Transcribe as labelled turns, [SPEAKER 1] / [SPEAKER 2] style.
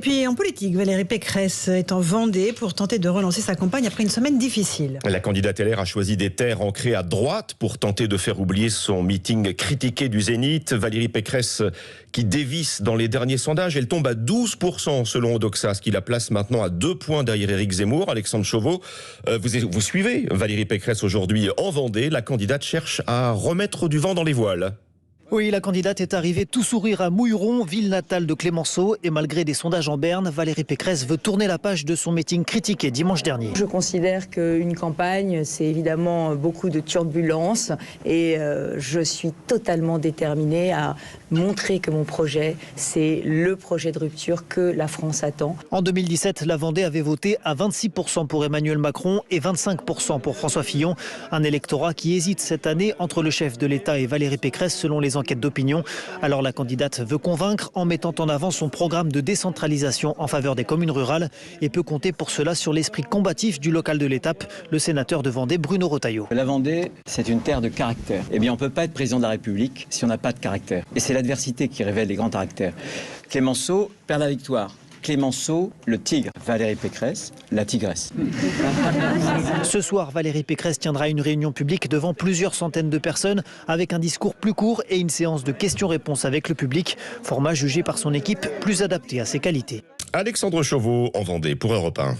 [SPEAKER 1] Puis en politique, Valérie Pécresse est en Vendée pour tenter de relancer sa campagne après une semaine difficile.
[SPEAKER 2] La candidate LR a choisi des terres ancrées à droite pour tenter de faire oublier son meeting critiqué du Zénith. Valérie Pécresse qui dévisse dans les derniers sondages, elle tombe à 12% selon Odoxa, ce qui la place maintenant à 2 points derrière Éric Zemmour. Alexandre Chauveau, vous suivez Valérie Pécresse aujourd'hui en Vendée. La candidate cherche à remettre du vent dans les voiles.
[SPEAKER 3] Oui, la candidate est arrivée tout sourire à Mouilleron, ville natale de Clémenceau. Et malgré des sondages en berne, Valérie Pécresse veut tourner la page de son meeting critiqué dimanche dernier.
[SPEAKER 4] Je considère qu'une campagne, c'est évidemment beaucoup de turbulences. Et je suis totalement déterminée à montrer que mon projet, c'est le projet de rupture que la France attend.
[SPEAKER 3] En 2017, la Vendée avait voté à 26% pour Emmanuel Macron et 25% pour François Fillon. Un électorat qui hésite cette année entre le chef de l'État et Valérie Pécresse selon les enquêtes d'opinion. Alors la candidate veut convaincre en mettant en avant son programme de décentralisation en faveur des communes rurales et peut compter pour cela sur l'esprit combatif du local de l'étape, le sénateur de Vendée Bruno Retailleau.
[SPEAKER 5] La Vendée, c'est une terre de caractère. Eh bien, on ne peut pas être président de la République si on n'a pas de caractère. Et c'est l'adversité qui révèle les grands caractères. Clémenceau perd la victoire. Clémenceau, le tigre. Valérie Pécresse, la tigresse.
[SPEAKER 3] Ce soir, Valérie Pécresse tiendra une réunion publique devant plusieurs centaines de personnes avec un discours plus court et une séance de questions-réponses avec le public, format jugé par son équipe plus adapté à ses qualités.
[SPEAKER 2] Alexandre Chauveau en Vendée pour Europe 1.